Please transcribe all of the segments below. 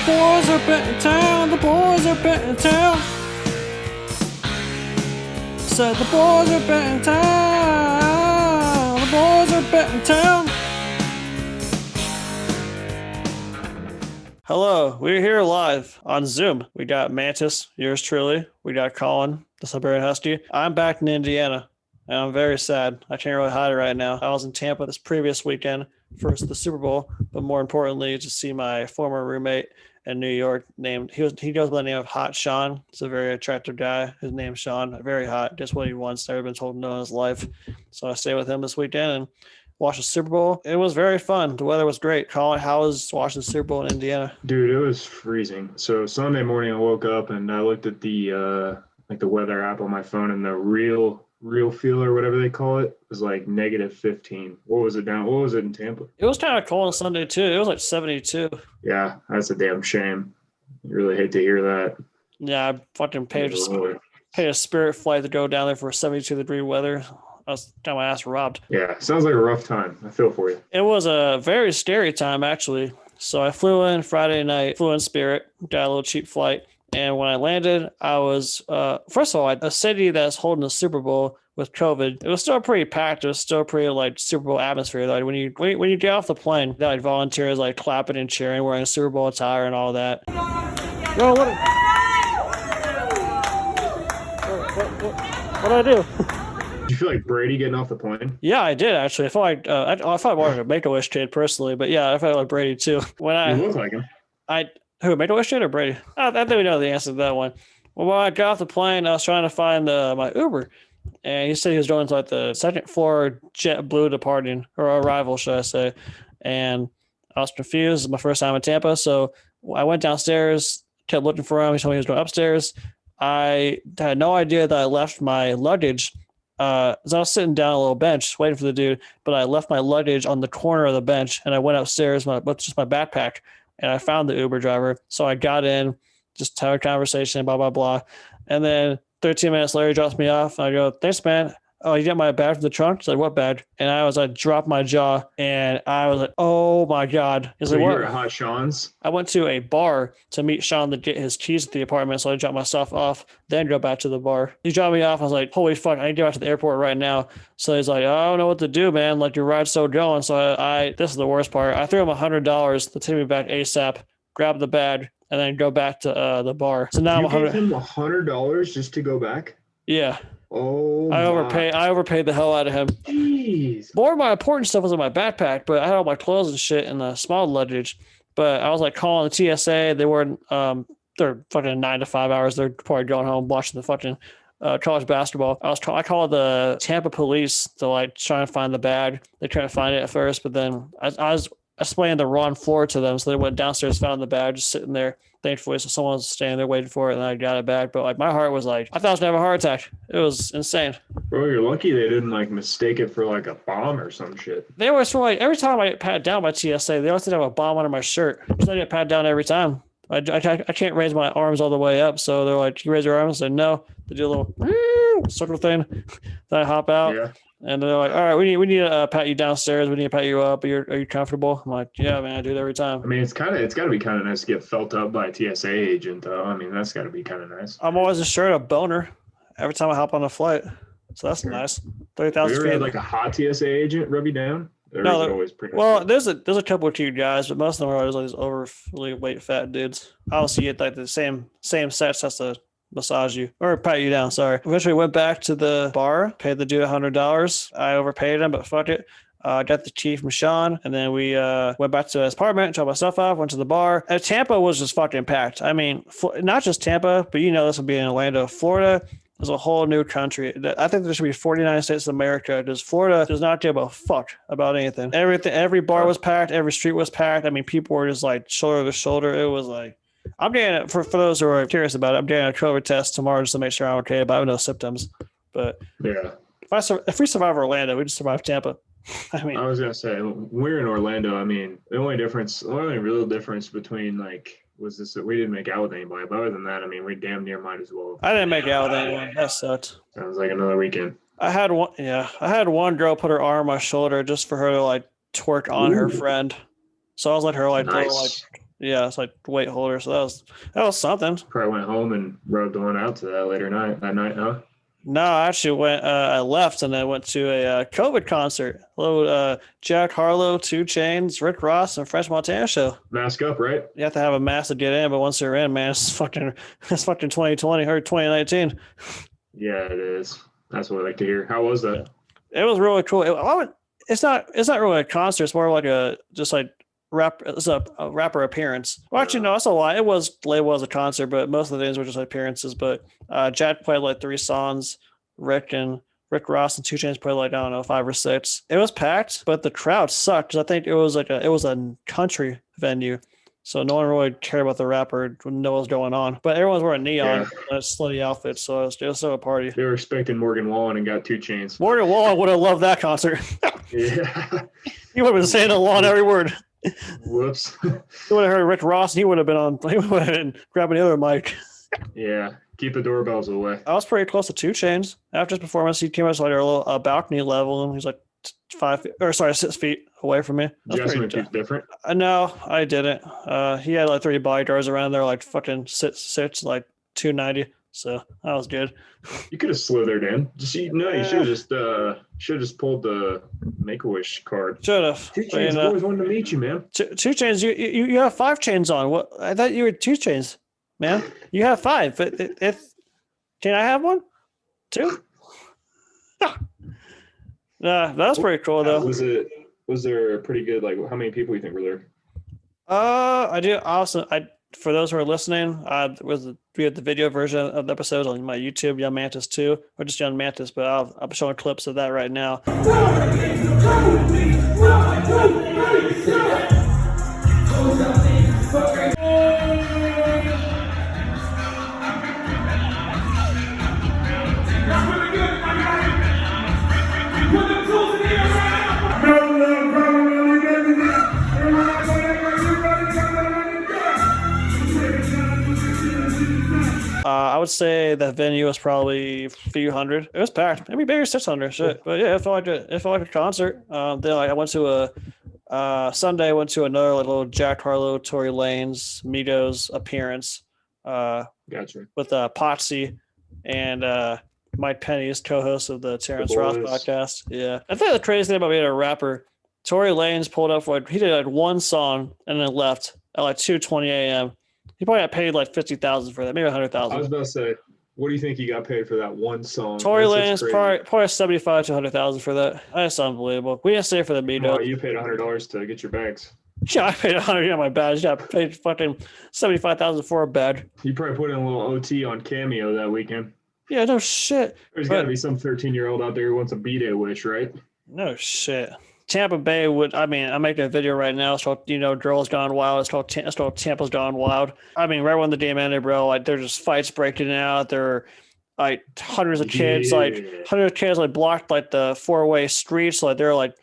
boys are back in town. The boys are back in town. Said the boys are back in town. The boys are back in town. Hello, we're here live on Zoom. We got Mantis, yours truly. We got Colin, the Siberian Husky. I'm back in Indiana, and I'm very sad. I can't really hide it right now. I was in Tampa this previous weekend for the Super Bowl, but more importantly, to see my former roommate in New York he goes by the name of Hot Sean. He's a very attractive guy. His name's Sean. Very hot. Just what he wants. Never been told no in his life. So I stayed with him this weekend and watched the Super Bowl. It was very fun. The weather was great. Colin, how was watching the Super Bowl in Indiana? Dude, it was freezing. So Sunday morning I woke up and I looked at the weather app on my phone, and the real feel or whatever they call it was like -15. What was it down? What was it in Tampa? It was kind of cold on Sunday too. It was like 72. Yeah, that's a damn shame. You really hate to hear that. Yeah, I fucking paid a Spirit flight to go down there for 72-degree weather. I was got my ass robbed. Yeah, sounds like a rough time. I feel for you. It was a very scary time, actually. So I flew in Friday night, flew in Spirit, got a little cheap flight. And when I landed, I was, first of all, a city that's holding a Super Bowl with COVID, it was still pretty packed. It was still pretty like Super Bowl atmosphere. Like when you get off the plane, like volunteers like clapping and cheering, wearing a Super Bowl attire and all that. Yo, what'd I do? Did you feel like Brady getting off the plane? Yeah, I did actually. I felt like I felt more like a Make-A-Wish kid personally, but yeah, I felt like Brady too. You look like him. Who, Make-A-Wish kid or Brady? I think we know the answer to that one. Well, when I got off the plane, I was trying to find my Uber, and he said he was going to like the second floor JetBlue departing or arrival, should I say? And I was confused. It was my first time in Tampa, so I went downstairs, kept looking for him. He told me he was going upstairs. I had no idea that I left my luggage. I was sitting down on a little bench waiting for the dude, but I left my luggage on the corner of the bench, and I went upstairs with just my backpack, and I found the Uber driver. So I got in, just had a conversation, blah, blah, blah. And then 13 minutes later, he drops me off, and I go, thanks, man. Oh, you got my bag from the trunk? He's like, what bag? And I dropped my jaw, and I was like, oh my God. He's So like, you what? were at Hot Sean's? I went to a bar to meet Sean to get his keys to the apartment, so I dropped myself off, then go back to the bar. He dropped me off. I was like, holy fuck, I need to get back to the airport right now. So he's like, I don't know what to do, man. Like, your ride's still going. So this is the worst part. I threw him $100 to take me back ASAP, grab the bag, and then go back to the bar. So now You I'm gave him $100 just to go back? Yeah. Oh, I overpaid the hell out of him. Jeez. More of my important stuff was in my backpack, but I had all my clothes and shit in the small luggage. But I was like calling the TSA. They weren't, they're fucking 9 to 5 hours. They're probably going home watching the fucking college basketball. I called the Tampa police to like try and find the bag. They couldn't find it at first, but then I was explaining the wrong floor to them. So they went downstairs, found the bag, just sitting there. Thankfully, so someone was standing there waiting for it, and I got it back. But like my heart was like, I thought I was gonna have a heart attack. It was insane. Bro, you're lucky they didn't like mistake it for like a bomb or some shit. They always feel like every time I pat down my TSA, they always have a bomb under my shirt. So I get pat down every time. I can't raise my arms all the way up, so they're like, "You raise your arms?" I said, "No." They do a little circle thing. Then I hop out. Yeah. And they're like, all right, we need to pat you downstairs. We need to pat you up. Are you comfortable? I'm like, yeah, man, I do it every time. I mean, it's got to be kind of nice to get felt up by a TSA agent, though. I mean, that's got to be kind of nice. I'm always assured a boner every time I hop on a flight. So that's nice. 30,000 feet. Had like a hot TSA agent rub you down? No, always pretty nice? There's a couple of cute guys, but most of them are always like these overly weight fat dudes. Obviously, you get like the same sex has to massage you or pat you down. Sorry. Eventually went back to the bar, paid the dude $100. I overpaid him, but fuck it. Got the key from Sean, and then we went back to his apartment, dropped my stuff off, went to the bar. And Tampa was just fucking packed. I mean, not just Tampa, but this will be in Orlando. Florida is a whole new country. I think there should be 49 states of America because Florida does not give a fuck about anything. Every bar was packed. Every street was packed. I mean, people were just like shoulder to shoulder. It was like, I'm getting, for those who are curious about it, I'm getting a COVID test tomorrow just to make sure I'm okay, but I have no symptoms. But yeah, if we survive Orlando, we just survive Tampa. I mean, I was gonna say we're in Orlando. I mean, the only real difference between was this that we didn't make out with anybody, but other than that, I mean, we damn near might as well. I didn't make out with anyone. That sucked. Sounds like another weekend. I had one girl put her arm on my shoulder just for her to like twerk on her friend. So I was letting her like nice. Yeah, it's like weight holder. So that was something. Probably went home and rubbed one out to that night, huh? No, I actually I left and I went to a COVID concert. Hello, Jack Harlow, 2 Chainz, Rick Ross, and French Montana show. Mask up, right? You have to have a mask to get in, but once you're in, man, it's fucking 2020 or 2019. Yeah, it is. That's what I like to hear. How was that? It was really cool. It's not really a concert. It's more like it's a rapper appearance. Well, actually, no, that's a lie. It was labeled as a concert, but most of the things were just appearances. But Jack played like 3 songs. Rick Ross and 2 Chainz played like, I don't know, 5 or 6. It was packed, but the crowd sucked because I think it was a country venue. So no one really cared about the rapper, didn't know what was going on. But everyone's wearing neon and slutty outfits, so it was still a party. They were expecting Morgan Wallen and got 2 Chainz. Morgan Wallen would have loved that concert. Yeah. He would have been saying along every word. Whoops. He would have heard Rick Ross and he would have been grabbing the other mic. Yeah. Keep the doorbells away. I was pretty close to 2 Chainz. After his performance, he came up to like a little balcony level and he's like 6 feet away from me. Did you ask him if he's different? No, I didn't. He had like 3 bodyguards around there, like fucking sits like 290. So that was good. You could have slithered in. You should have just pulled the Make-A-Wish card. Should have. 2 Chainz, I've always wanted to meet you, man. 2 Chainz, you have 5 chains on. What? I thought you were 2 Chainz, man. You have 5. But if can I have one? 2? Nah, that's pretty cool though. Was there a pretty good, like, how many people you think were there? I do also. For those who are listening, we had the video version of the episode on my YouTube, Young Mantis 2, or just Young Mantis, but I'll be showing clips of that right now. I would say that venue was probably a few hundred. It was packed, maybe bigger 600. Shit, but yeah, it felt like a concert. Then I went to Sunday. I went to another little Jack Harlow, Tory Lanez, Migos appearance. Gotcha. With Potsy and Mike Penny's co-host of the Terrence Ross podcast. Yeah, I think the crazy thing about being a rapper, Tory Lanez pulled up he did like 1 song and then left at like 2:20 a.m. He probably got paid like $50,000 for that, maybe $100,000. I was about to say, what do you think he got paid for that 1 song? Tory Lanez probably $75,000 to $100,000 for that. That's unbelievable. We didn't say it for the Migos. Oh, you paid $100 to get your bags. Yeah, I paid $100 on my badge. Yeah, I paid fucking $75,000 for a badge. You probably put in a little OT on Cameo that weekend. Yeah, no shit. There's got to be some 13-year-old out there who wants a B-Day wish, right? No shit. Tampa Bay I'm making a video right now. It's called, Girls Gone Wild. It's called Tampa's Gone Wild. I mean, right when the game ended, bro, like there's just fights breaking out. There are like hundreds of kids like blocked like the 4-way streets. Like they're like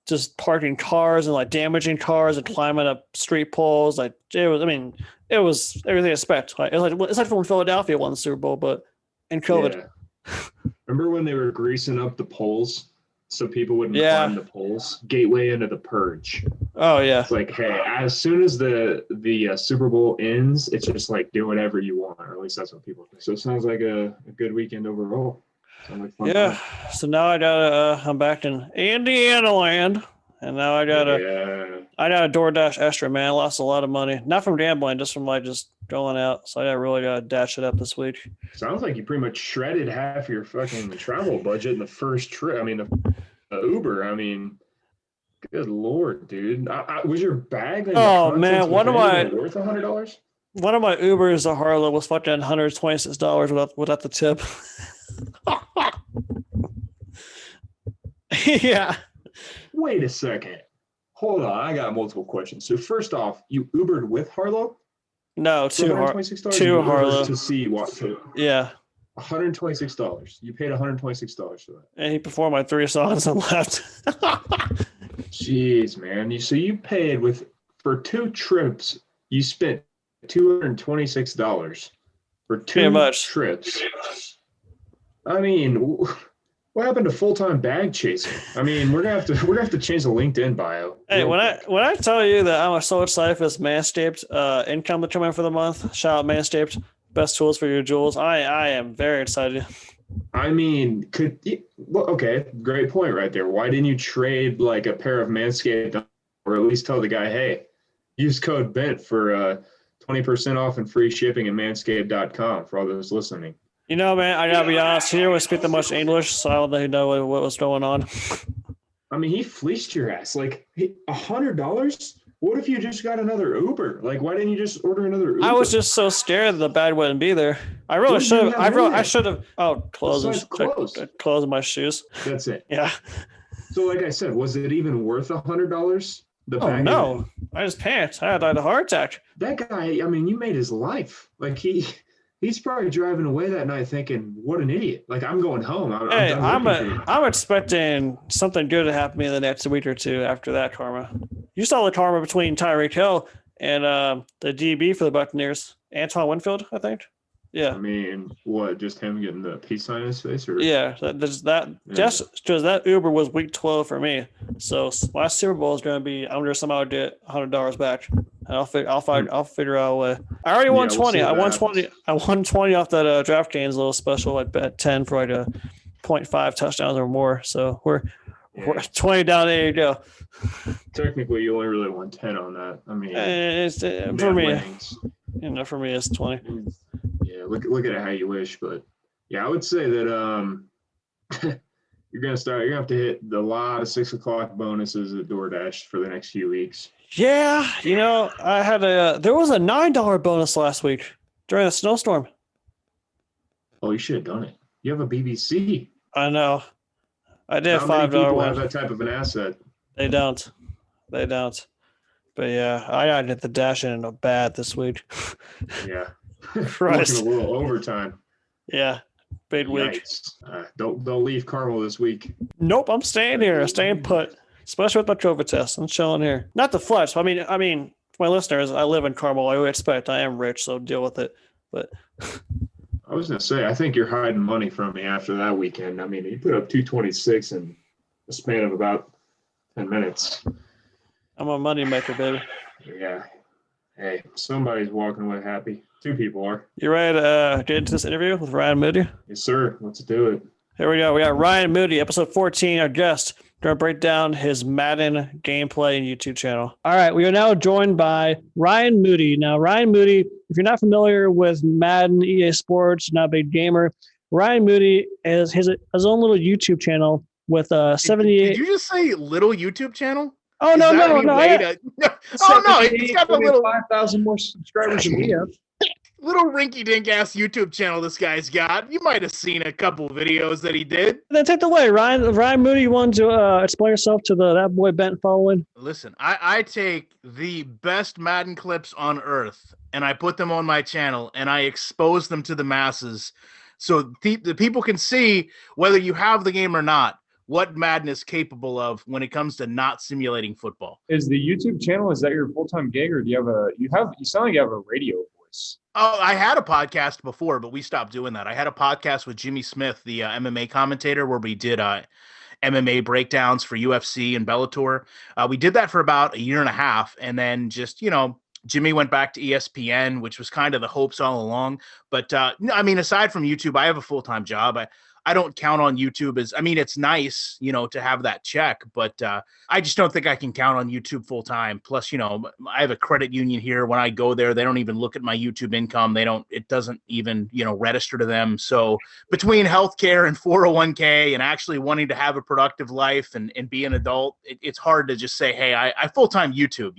just parking cars and like damaging cars and climbing up street poles. Like it was everything I expect. Like it's like when Philadelphia won the Super Bowl, but in COVID. Yeah. Remember when they were greasing up the poles so people wouldn't climb the poles? Gateway into the purge. Oh yeah. It's like, hey, as soon as the Super Bowl ends, it's just like do whatever you want, or at least that's what people think. So it sounds like a good weekend overall. Like fun time. So now I'm back in Indiana land, and now I got a DoorDash extra, man. I lost a lot of money, not from gambling, just from just going out. So I really got to dash it up this week. Sounds like you pretty much shredded half your fucking travel budget in the first trip. I mean, the Uber. I mean, good Lord, dude. Was your bag? Oh man, worth $100? One of my Ubers to Harlow was fucking $126 without the tip. Yeah. Wait a second. Hold on. I got multiple questions. So first off, you Ubered with Harlow? No, to Harlow. To see what? Yeah. $126. You paid $126 for that. And he performed my 3 songs and left. Jeez, man. So you paid for 2 trips, you spent $226 for 2 trips. I mean, What happened to full-time bag chasing? I mean, we're gonna have to change the LinkedIn bio. Hey, real when quick. I tell you that I'm so excited for this Manscaped income to come in for the month, shout out Manscaped, best tools for your jewels. I am very excited. I mean, okay, great point right there. Why didn't you trade like a pair of Manscaped, or at least tell the guy, hey, use code BENT for 20% off and free shipping at manscaped.com for all those listening. You know, man, I gotta be honest. Here we speak that much English, so I don't really know what was going on. I mean, he fleeced your ass. Like $100. What if you just got another Uber? Like, why didn't you just order another Uber? I was just so scared that the bag wouldn't be there. I really What should did have. you have I in should have. Oh, Besides clothes. Clothes my shoes. That's it. Yeah. So, like I said, was it even worth $100? The Oh bag no! I just panicked. I had a heart attack. That guy. I mean, you made his life. Like he's probably driving away that night thinking, "What an idiot!" Like I'm going home. Hey, I'm done working. I'm expecting something good to happen to me in the next week or two after that karma. You saw the karma between Tyreek Hill and the DB for the Buccaneers, Antoine Winfield, I think. Yeah. I mean, what? Just him getting the peace sign in his face, or Yeah, just because that Uber was week 12 for me. So last Super Bowl is going to be I'm going to somehow get $100 back, and I'll figure out a way. I already won 20. I won 20. I won 20 off that DraftKings little special. I bet 10 for like a 0.5 touchdowns or more. So we're 20 down. There you go. Technically, you only really won 10 on that. I mean, it's for me. For me, it's 20. Yeah, look at it how you wish, but yeah, I would say that you're gonna have to hit a lot of 6 o'clock bonuses at DoorDash for the next few weeks. Yeah, I had there was a $9 bonus last week during a snowstorm. Oh, you should have done it. You have a BBC. I know. I did a $5 one. People one. have that type of an asset. They don't. But yeah, I got to get the dash in bad this week. Yeah. Christ. Working a little overtime. Yeah. Big week. Don't leave Carmel this week. Nope, I'm staying here. Staying put. Especially with my COVID test. I'm chilling here. Not the flex. I mean, for my listeners, I live in Carmel. I would expect I am rich, so deal with it. But I was gonna say, I think you're hiding money from me after that weekend. I mean, you put up 226 in a span of about 10 minutes. I'm a money maker, baby. Yeah. Hey, somebody's walking away happy. 2 people are. You ready to get into this interview with Ryan Moody? Yes, sir. Let's do it. Here we go. We got Ryan Moody, episode 14, our guest. Going to break down his Madden gameplay and YouTube channel. All right. We are now joined by Ryan Moody. Now, Ryan Moody, if you're not familiar with Madden, EA Sports, not a big gamer, Ryan Moody has his own little YouTube channel with 78. Did you just say little YouTube channel? Oh, no. Oh, no. He's got the little 5,000 more subscribers than we have. little rinky-dink ass YouTube channel this guy's got. You might have seen a couple videos that he did. Then take it away, Ryan. Ryan Moody, you want to explain yourself to that boy Bent following? Listen, I take the best Madden clips on earth and I put them on my channel and I expose them to the masses so the people can see whether you have the game or not, what Madden is capable of when it comes to not simulating football. Is the YouTube channel, is that your full-time gig, or do you sound like you have a radio voice? Oh, I had a podcast before, but we stopped doing that. I had a podcast with Jimmy Smith, the MMA commentator, where we did MMA breakdowns for UFC and Bellator. We did that for about a year and a half, and then just, Jimmy went back to ESPN, which was kind of the hopes all along. But, aside from YouTube, I have a full-time job. I don't count on YouTube it's nice, to have that check, but I just don't think I can count on YouTube full time. Plus, I have a credit union here. When I go there, they don't even look at my YouTube income. It doesn't even, register to them. So between healthcare and 401k and actually wanting to have a productive life and be an adult, it's hard to just say, hey, I full-time YouTube,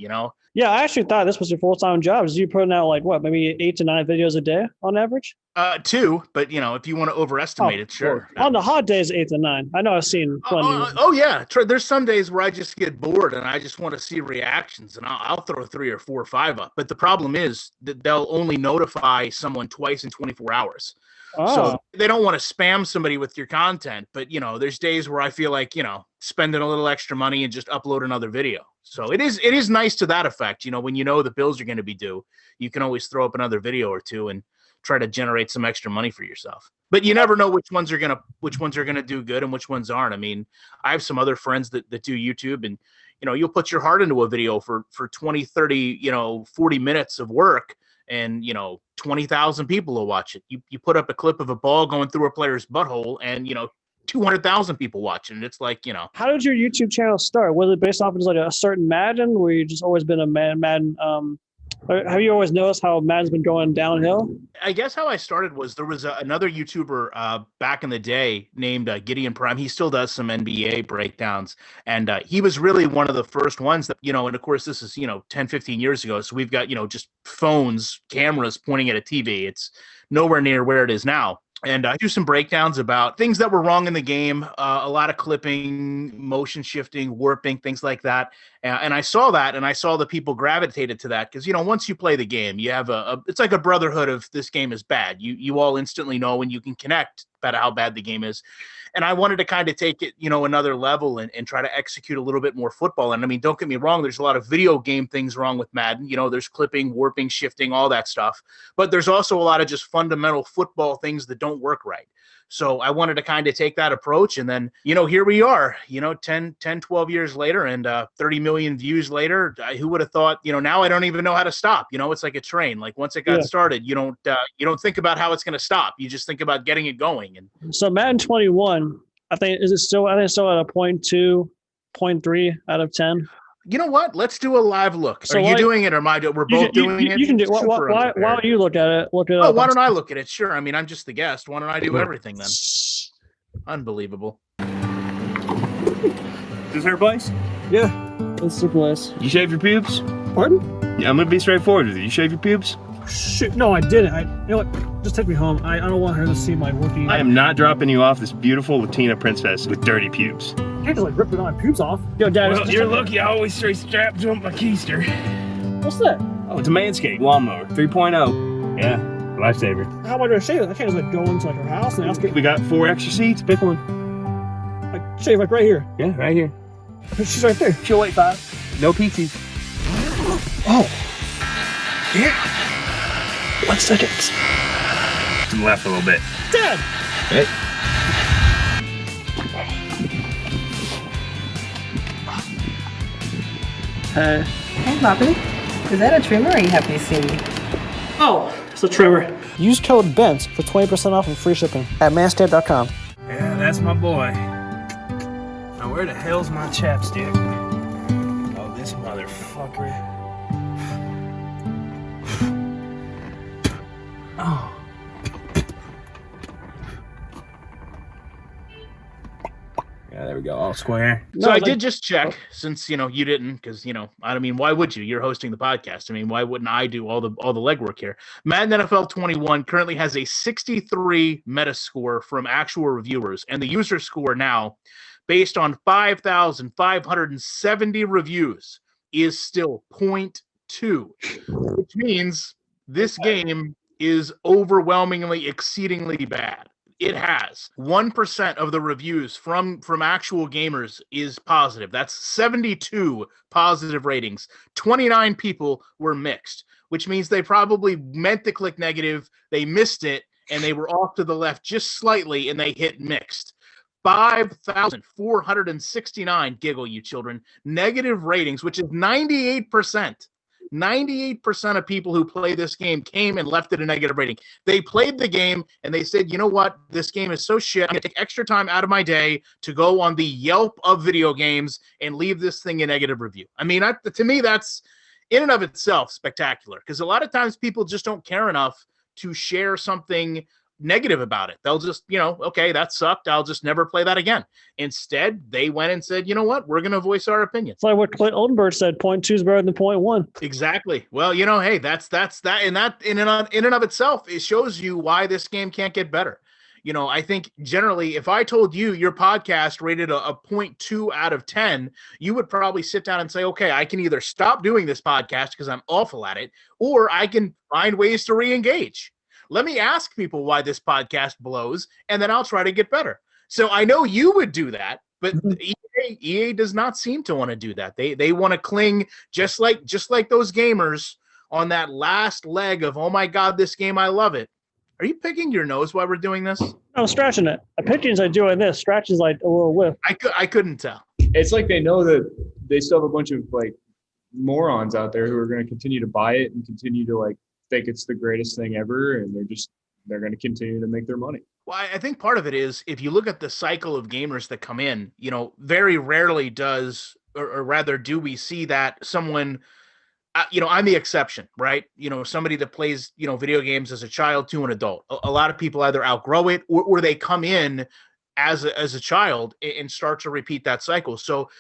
Yeah, I actually thought this was your full-time job. Is you putting out maybe 8 to 9 videos a day on average? 2, but if you want to overestimate it, sure. On the hot days, 8 to 9. I know I've seen plenty. Yeah. There's some days where I just get bored and I just want to see reactions, and I'll throw 3 or 4 or 5 up. But the problem is that they'll only notify someone twice in 24 hours. Oh. So they don't want to spam somebody with your content. But, there's days where I feel like, spending a little extra money and just upload another video. So it is nice to that effect. When the bills are going to be due, you can always throw up another video or two. And try to generate some extra money for yourself. But you never know which ones are gonna do good and which ones aren't. I mean, I have some other friends that do YouTube, and you'll put your heart into a video for 20, 30, 40 minutes of work, and 20,000 people will watch it. You put up a clip of a ball going through a player's butthole, and 200,000 people watching it. It's like, How did your YouTube channel start? Was it based off of just like a certain Madden, where you just always been a Madden? Have you always noticed how Madden's been going downhill? I guess how I started was there was another YouTuber back in the day named Gideon Prime. He still does some NBA breakdowns. And he was really one of the first ones that, and of course this is, 10, 15 years ago. So we've got, just phones, cameras pointing at a TV. It's nowhere near where it is now. And I do some breakdowns about things that were wrong in the game, a lot of clipping, motion shifting, warping, things like that. And I saw that, and I saw the people gravitated to that because, once you play the game, you have it's like a brotherhood of this game is bad. You all instantly know when you can connect about how bad the game is. And I wanted to kind of take it, another level and try to execute a little bit more football. And I mean, don't get me wrong, there's a lot of video game things wrong with Madden. There's clipping, warping, shifting, all that stuff. But there's also a lot of just fundamental football things that don't work right. So I wanted to kind of take that approach. And then, here we are, 10, 12 years later and 30 million views later. Who would have thought, now I don't even know how to stop. It's like a train. Like once it got started, you don't think about how it's going to stop. You just think about getting it going. And so Madden 21, I think it's still at a 0.2, 0.3 out of 10. You know what? Let's do a live look. So are you doing it or am I doing it? We're both doing it. You can do it. Why don't you look at it? Why don't I look at it? Sure. I mean, I'm just the guest. Why don't I do everything then? Unbelievable. This her place? Yeah, it's the place. You shave your pubes? Pardon? Yeah, I'm gonna be straightforward with you. You shave your pubes? Shit, no, I didn't. You know what? Just take me home. I don't want her to see my working. I am not dropping you off this beautiful Latina princess with dirty pubes. You can't just rip my pubes off. Yo, Dad. Well, you're lucky I always stay strapped to my keister. What's that? Oh, it's a Manscaped lawnmower 3.0. Yeah, lifesaver. How am I gonna shave it? I can't just go into her house and ask her. We got 4 extra seats. Pick one. Shave right here. Yeah, right here. She's right there. She'll wait 5. No PTs. Oh. Yeah. 1 second. To the left a little bit. Dad! Hey. Hey, Bobby. Is that a trimmer or are you happy to see me? Oh, it's a trimmer. Use code BENT for 20% off and free shipping at manscaped.com. Yeah, that's my boy. Now where the hell's my chapstick? Oh, this motherfucker. Oh. Yeah, there we go, all square. So I did just check, since you didn't, because I mean, why would you? You're hosting the podcast. I mean, why wouldn't I do all the legwork here? Madden NFL 21 currently has a 63 Metascore from actual reviewers, and the user score now, based on 5,570 reviews, is still 0.2, which means this game is overwhelmingly, exceedingly bad. It has 1% of the reviews from actual gamers is positive. That's 72 positive ratings. 29 people were mixed, which means they probably meant to click negative. They missed it, and they were off to the left just slightly, and they hit mixed. 5,469, giggle you children, negative ratings, which is 98%. 98% of people who play this game came and left it a negative rating. They played the game and they said, you know what? This game is so shit. I'm going to take extra time out of my day to go on the Yelp of video games and leave this thing a negative review. I mean, to me, that's in and of itself spectacular, because a lot of times people just don't care enough to share something negative about it. They'll just, okay, that sucked. I'll just never play that again. Instead, they went and said, you know what? We're going to voice our opinion. It's like what Clint Oldenburg said, 0.2 is better than 0.1. Exactly. Well, hey, that's that. And that in and of itself, it shows you why this game can't get better. I think generally, if I told you your podcast rated a 0.2 out of 10, you would probably sit down and say, okay, I can either stop doing this podcast because I'm awful at it, or I can find ways to re-engage. Let me ask people why this podcast blows, and then I'll try to get better. So I know you would do that, but EA does not seem to want to do that. They want to cling just like those gamers on that last leg of, oh my God, this game, I love it. Are you picking your nose while we're doing this? I'm scratching it. A pitching's like doing this. Scratch is like a little whiff. I couldn't tell. It's like they know that they still have a bunch of like morons out there who are going to continue to buy it and continue to like think it's the greatest thing ever, and they're going to continue to make their money. Well, I think part of it is if you look at the cycle of gamers that come in, very rarely does, or rather do we see that someone, I'm the exception, right? Somebody that plays, video games as a child to an adult. A lot of people either outgrow it or they come in as a child and start to repeat that cycle. So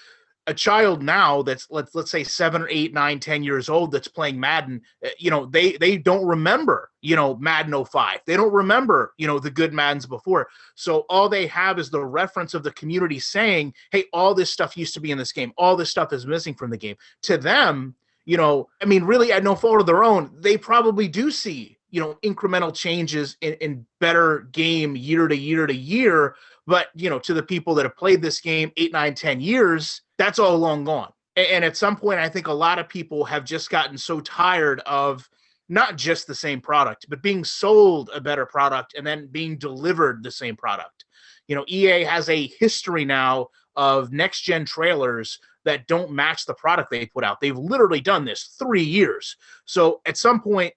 a child now that's let's say 7 or 8, 9, 10 years old that's playing Madden, they don't remember, Madden 05. They don't remember, the good Maddens before. So all they have is the reference of the community saying, hey, all this stuff used to be in this game. All this stuff is missing from the game. To them, really at no fault of their own, they probably do see, incremental changes in better game year to year to year. But, to the people that have played this game 8, 9, 10 years, that's all long gone. And at some point, I think a lot of people have just gotten so tired of not just the same product, but being sold a better product and then being delivered the same product. EA has a history now of next-gen trailers that don't match the product they put out. They've literally done this 3 years. So at some point,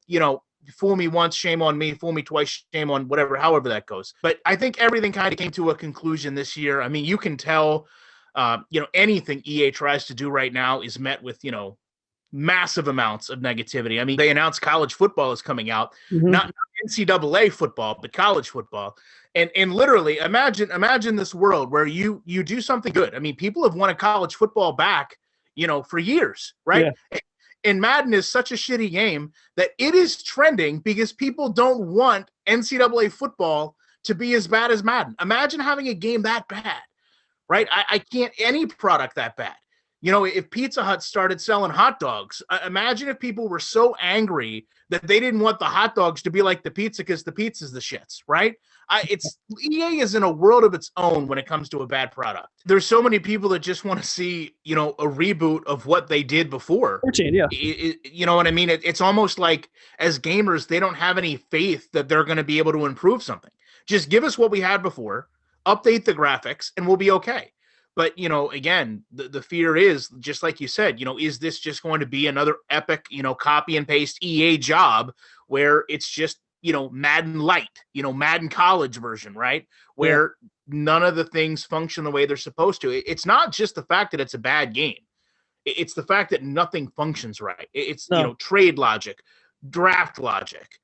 fool me once, shame on me. Fool me twice, shame on whatever, however that goes. But I think everything kind of came to a conclusion this year. I mean, you can tell, anything EA tries to do right now is met with, massive amounts of negativity. I mean, they announced college football is coming out, not NCAA football, but college football. And literally imagine this world where you do something good. I mean, people have wanted college football back, for years, right? Yeah. And Madden is such a shitty game that it is trending because people don't want NCAA football to be as bad as Madden. Imagine having a game that bad, right? I can't, any product that bad. If Pizza Hut started selling hot dogs, imagine if people were so angry that they didn't want the hot dogs to be like the pizza because the pizza's the shits, right? EA is in a world of its own when it comes to a bad product. There's so many people that just want to see, a reboot of what they did before. 14, yeah. You know what I mean? It's almost like as gamers, they don't have any faith that they're going to be able to improve something. Just give us what we had before, update the graphics, and we'll be okay. But, again, the fear is, just like you said, is this just going to be another epic, copy and paste EA job where it's just, Madden Light, Madden College version, right? Where none of the things function the way they're supposed to. It's not just the fact that it's a bad game. It's the fact that nothing functions right. It's, trade logic, draft logic,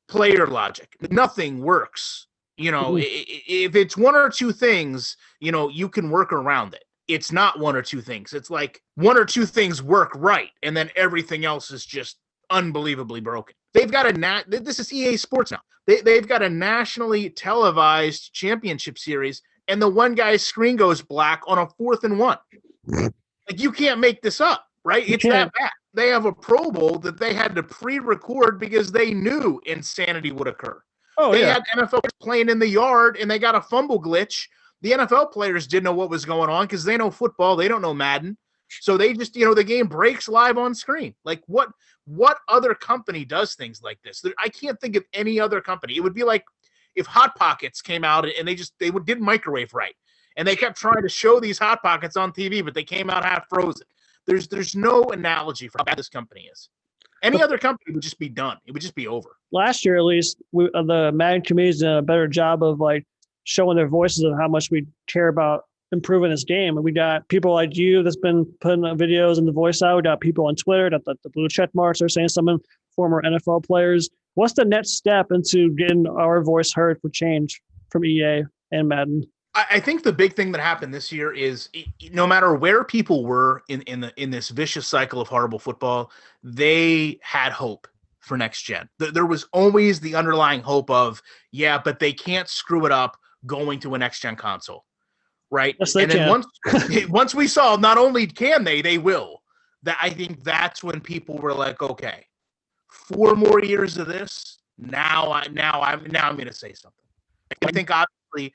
player logic. Nothing works. If it's one or two things, you can work around it. It's not one or two things. It's like one or two things work right, and then everything else is just unbelievably broken. They've got this is EA Sports now. They've got a nationally televised championship series, and the one guy's screen goes black on a 4th and 1. Like, you can't make this up, right? It's that bad. They have a Pro Bowl that they had to pre-record because they knew insanity would occur. They had NFL playing in the yard, and they got a fumble glitch. The NFL players didn't know what was going on because they know football. They don't know Madden. So they just, the game breaks live on screen. Like, what other company does things like this? I can't think of any other company. It would be like if Hot Pockets came out and they didn't microwave right. And they kept trying to show these Hot Pockets on TV, but they came out half frozen. There's no analogy for how bad this company is. Any other company would just be done. It would just be over. Last year, at least, the Madden community did a better job of like showing their voices of how much we care about improving this game. And we got people like you that's been putting videos in the voice out. We got people on Twitter that the blue check marks are saying some former NFL players. What's the next step into getting our voice heard for change from EA and Madden? I think the big thing that happened this year is no matter where people were in this vicious cycle of horrible football, they had hope for next gen. There was always the underlying hope of, but they can't screw it up going to a next gen console, right? Yes, they and can. then once we saw not only can they will. That I think that's when people were like, okay, 4 more years of this. Now I'm going to say something. I think obviously,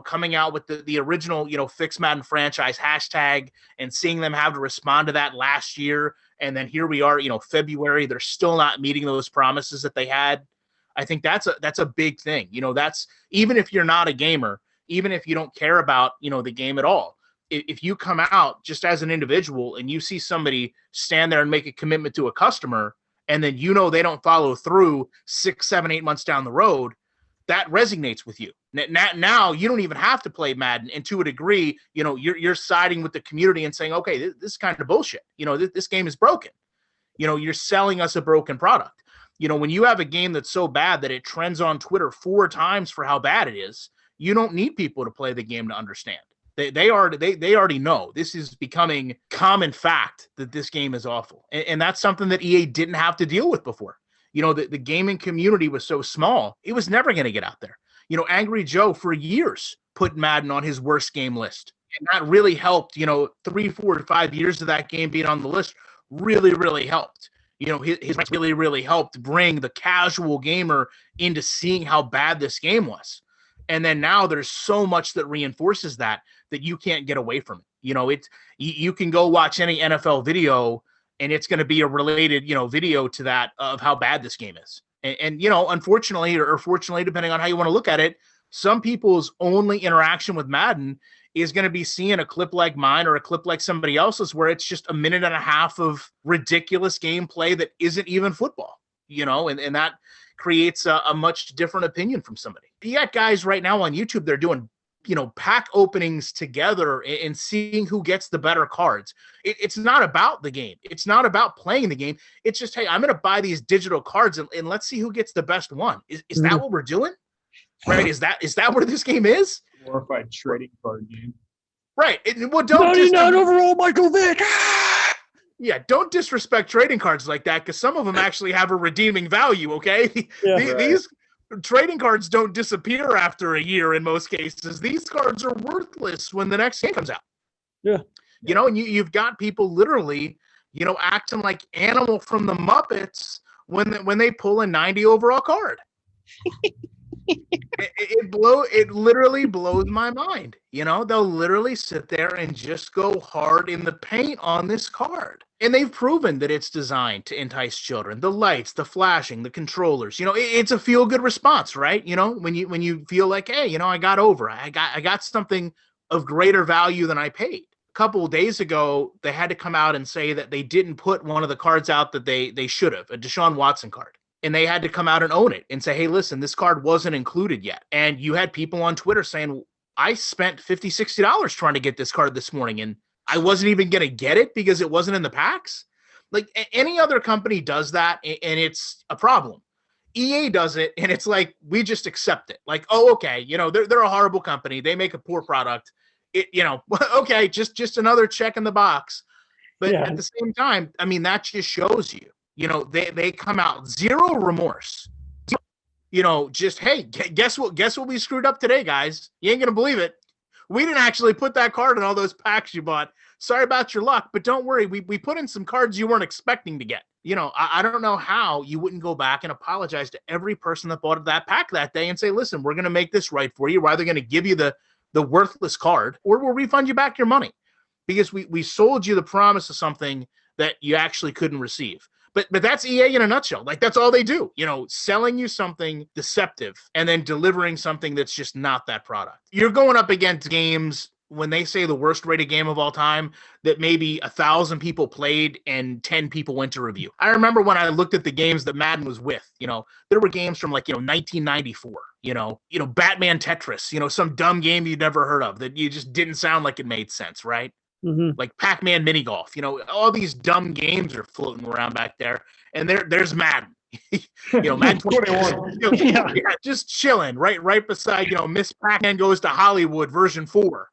coming out with the original, Fix Madden franchise hashtag and seeing them have to respond to that last year. And then here we are, February, they're still not meeting those promises that they had. I think that's a big thing. That's, even if you're not a gamer, even if you don't care about, the game at all, if you come out just as an individual and you see somebody stand there and make a commitment to a customer, and then they don't follow through 6, 7, 8 months down the road, that resonates with you. Now you don't even have to play Madden, and to a degree, you're siding with the community and saying, okay, this is kind of bullshit. This game is broken. You're selling us a broken product. When you have a game that's so bad that it trends on Twitter 4 times for how bad it is, you don't need people to play the game to understand. They already know. This is becoming common fact that this game is awful. And that's something that EA didn't have to deal with before. The gaming community was so small, it was never going to get out there. Angry Joe for years put Madden on his worst game list. And that really helped, 3, 4, 5 years of that game being on the list really, really helped. His really, really helped bring the casual gamer into seeing how bad this game was. And then now there's so much that reinforces that you can't get away from it. You can go watch any NFL video and it's going to be a related, video to that of how bad this game is. And unfortunately or fortunately, depending on how you want to look at it, some people's only interaction with Madden is going to be seeing a clip like mine or a clip like somebody else's where it's just a minute and a half of ridiculous gameplay that isn't even football, and that creates a much different opinion from somebody. You got guys right now on YouTube, they're doing, pack openings together and seeing who gets the better cards. It's not about the game. It's not about playing the game. It's just, hey, I'm going to buy these digital cards and let's see who gets the best one. Is that what we're doing? Right? Is that where this game is? Glorified trading card game. Right. Well, don't 99 overall Michael Vick. Yeah, don't disrespect trading cards like that, because some of them actually have a redeeming value, okay? Yeah, These trading cards don't disappear after a year in most cases. These cards are worthless when the next game comes out. Yeah. And you've got people literally, acting like Animal from the Muppets when they pull a 90 overall card. It literally blows my mind. They'll literally sit there and just go hard in the paint on this card. And they've proven that it's designed to entice children. The lights, the flashing, the controllers, it's a feel-good response, right? When you feel like, hey, I got over. I got something of greater value than I paid. A couple of days ago, they had to come out and say that they didn't put one of the cards out that they should have, a Deshaun Watson card. And they had to come out and own it and say, hey, listen, this card wasn't included yet. And you had people on Twitter saying, I spent $50, $60 trying to get this card this morning, and I wasn't even going to get it because it wasn't in the packs. Like, any other company does that, and it's a problem. EA does it, and it's like, we just accept it. Like, oh, okay, they're a horrible company. They make a poor product. Okay, just another check in the box. But at the same time, I mean, that just shows you. They come out zero remorse. Just, hey, guess what we screwed up today, guys? You ain't gonna believe it. We didn't actually put that card in all those packs you bought. Sorry about your luck, but don't worry. We put in some cards you weren't expecting to get. I don't know how you wouldn't go back and apologize to every person that bought that pack that day and say, listen, we're gonna make this right for you. We're either gonna give you the worthless card or we'll refund you back your money because we sold you the promise of something that you actually couldn't receive. But that's EA in a nutshell. Like, that's all they do, selling you something deceptive and then delivering something that's just not that product. You're going up against games when they say the worst rated game of all time that maybe 1,000 people played and 10 people went to review. I remember when I looked at the games that Madden was with, there were games from 1994, Batman Tetris, some dumb game you'd never heard of that you just didn't sound like it made sense, right? Mm-hmm. Like Pac-Man mini golf, all these dumb games are floating around back there, and there's Madden, Madden 21, just chilling right beside, Miss Pac-Man Goes to Hollywood version 4.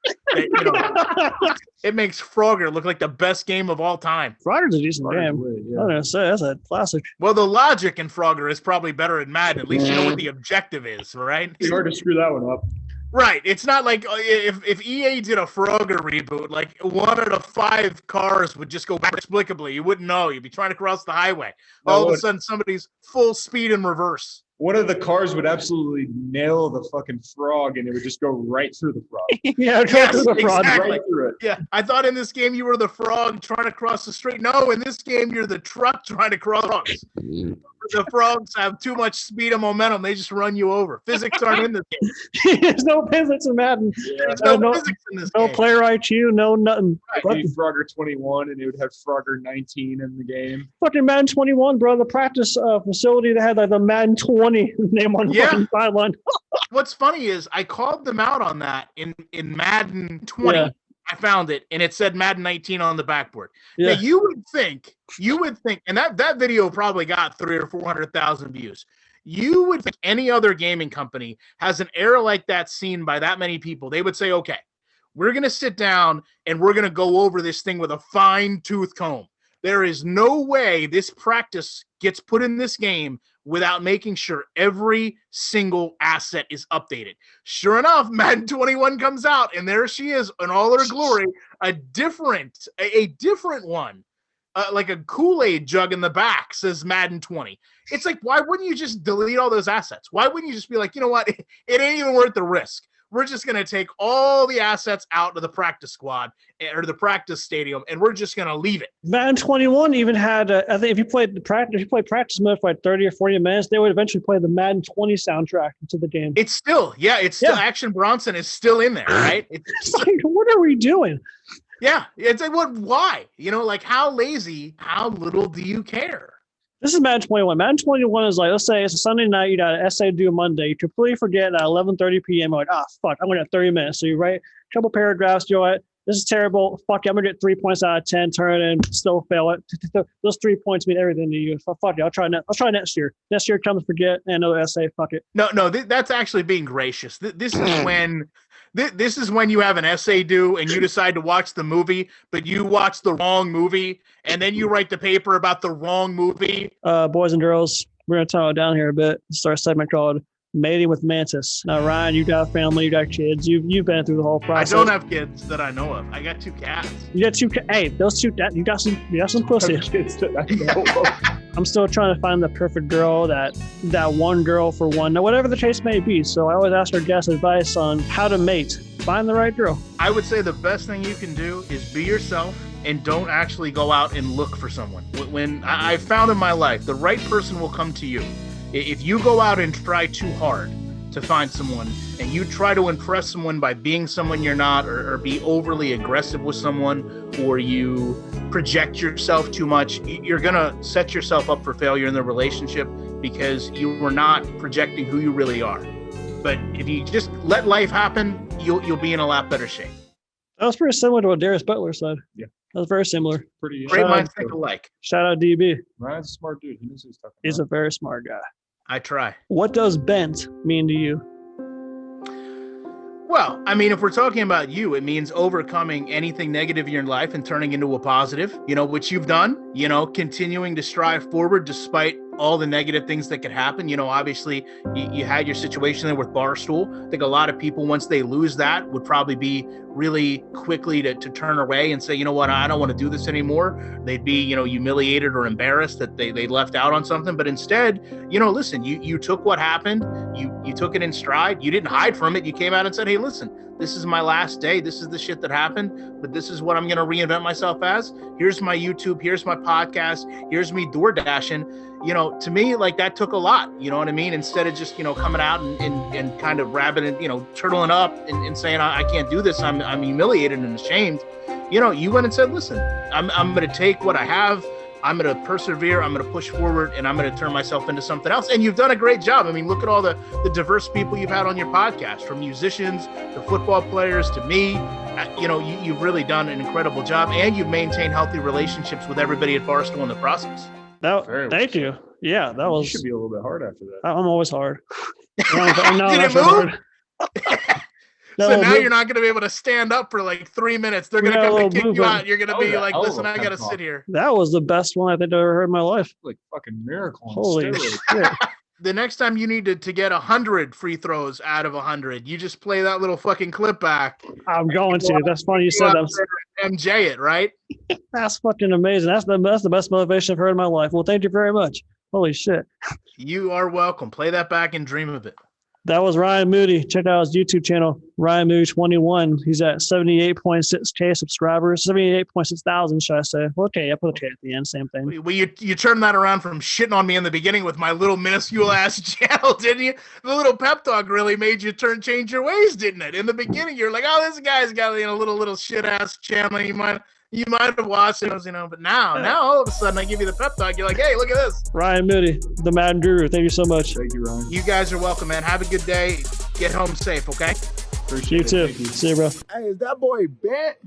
It makes Frogger look like the best game of all time. Frogger's a decent game. I was gonna say that's a classic. Well, the logic in Frogger is probably better in Madden. At least you know what the objective is, right? It's hard to screw that one up. Right. It's not like if EA did a Frogger reboot, like 1 out of 5 cars would just go back inexplicably. You wouldn't know. You'd be trying to cross the highway. All of a sudden, somebody's full speed in reverse. One of the cars would absolutely nail the fucking frog, and it would just go right through the frog. Exactly. Right through it. Yeah. I thought in this game you were the frog trying to cross the street. No, in this game you're the truck trying to cross. the frogs have too much speed and momentum. They just run you over. Physics aren't in this game. There's no physics in Madden. There's no physics in this no game. player IQ, no nothing. It'd be Frogger 21, and it would have Frogger 19 in the game. Fucking Madden 21, bro. The practice facility that had like the Madden 20 name on the fucking sideline. What's funny is I called them out on that in Madden 20. Yeah. I found it, and it said Madden 19 on the backboard. Yeah. Now you would think, and that video probably got 300,000 or 400,000 views. You would think any other gaming company has an error like that seen by that many people. They would say, okay, we're going to sit down and we're going to go over this thing with a fine-tooth comb. There is no way this practice gets put in this game without making sure every single asset is updated. Sure enough, Madden 21 comes out, and there she is in all her glory, a different one, like a Kool-Aid jug in the back says Madden 20. It's like, why wouldn't you just delete all those assets? Why wouldn't you just be like, you know what? It ain't even worth the risk. We're just going to take all the assets out of the practice squad or the practice stadium, and we're just going to leave it. Madden 21 even had, I think if you played practice mode for like 30 or 40 minutes, they would eventually play the Madden 20 soundtrack into the game. It's still Action Bronson is still in there, right? It's like, what are we doing? Yeah. It's like, why? Like how lazy, how little do you care? This is Madden 21. Madden 21 is like, let's say it's a Sunday night, you got an essay to do Monday. You completely forget at 11:30 p.m. You're like, fuck, I'm going to have 30 minutes. So you write a couple paragraphs, you're like, this is terrible. Fuck it, I'm going to get 3 points out of 10, turn it in, still fail it. Those 3 points mean everything to you. So fuck it, I'll try next year. Next year comes, forget, and another essay, fuck it. No, that's actually being gracious. This is when... This is when you have an essay due and you decide to watch the movie, but you watch the wrong movie, and then you write the paper about the wrong movie. Boys and girls, we're going to tone it down here a bit. Start a segment called Mating with Mantis. Now, Ryan, you got a family, you got kids, you've been through the whole process. I don't have kids that I know of. I got 2 cats. You got 2 cats. Hey, those 2 you got some pussy. Kids that I know of. I'm still trying to find the perfect girl, that one girl for one. Now, whatever the case may be. So I always ask our guests advice on how to mate. Find the right girl. I would say the best thing you can do is be yourself and don't actually go out and look for someone. When I found in my life, the right person will come to you. If you go out and try too hard to find someone and you try to impress someone by being someone you're not, or be overly aggressive with someone, or you project yourself too much, you're going to set yourself up for failure in the relationship because you were not projecting who you really are. But if you just let life happen, you'll be in a lot better shape. That was pretty similar to what Darius Butler said. Yeah. That was very similar. Pretty great minds think alike. Shout out DB. Ryan's a smart dude. He knows what he's talking about. He's a very smart guy. I try. What does bent mean to you? Well, I mean, if we're talking about you, it means overcoming anything negative in your life and turning into a positive, which you've done, continuing to strive forward despite all the negative things that could happen. Obviously you had your situation there with Barstool. I think a lot of people, once they lose that, would probably be really quickly to turn away and say, you know what, I don't want to do this anymore. They'd be, humiliated or embarrassed that they left out on something. But instead, listen, you took what happened. You took it in stride. You didn't hide from it. You came out and said, hey, listen, this is my last day. This is the shit that happened, but this is what I'm going to reinvent myself as. Here's my YouTube. Here's my podcast. Here's me door dashing. To me, like, that took a lot, you know what I mean? Instead of just, coming out and kind of rabbiting, turtling up and saying, I can't do this. I'm humiliated and ashamed. You went and said, listen, I'm going to take what I have. I'm going to persevere. I'm going to push forward, and I'm going to turn myself into something else. And you've done a great job. I mean, look at all the diverse people you've had on your podcast, from musicians to football players to me. You've really done an incredible job, and you've maintained healthy relationships with everybody at Barstool in the process. Thank you. Yeah, that was. You should be a little bit hard after that. I'm always hard. I'm Did it move? No, so now you're not going to be able to stand up for like 3 minutes. They're going to come and kick you out. You're going to be like, listen, I got to sit here. That was the best one I think I've ever heard in my life. Like fucking miracle. Holy shit. The next time you need to get 100 free throws out of 100, you just play that little fucking clip back. I'm going to. That's funny you said that. MJ it, right? That's fucking amazing. That's the best motivation I've heard in my life. Well, thank you very much. Holy shit. You are welcome. Play that back and dream of it. That was Ryan Moody. Check out his YouTube channel, Ryan Moody 21. He's at 78.6K subscribers, 78.6 thousand, should I say? Well, okay, I put a K at the end, same thing. Well, you turned that around from shitting on me in the beginning with my little minuscule ass channel, didn't you? The little pep talk really made you change your ways, didn't it? In the beginning, you're like, oh, this guy's got a little shit ass channel. You might have watched it, but now all of a sudden I give you the pep talk. You're like, hey, look at this. Ryan Moody, the Madden Guru. Thank you so much. Thank you, Ryan. You guys are welcome, man. Have a good day. Get home safe, okay? You too. See you, bro. Hey, is that boy Bet?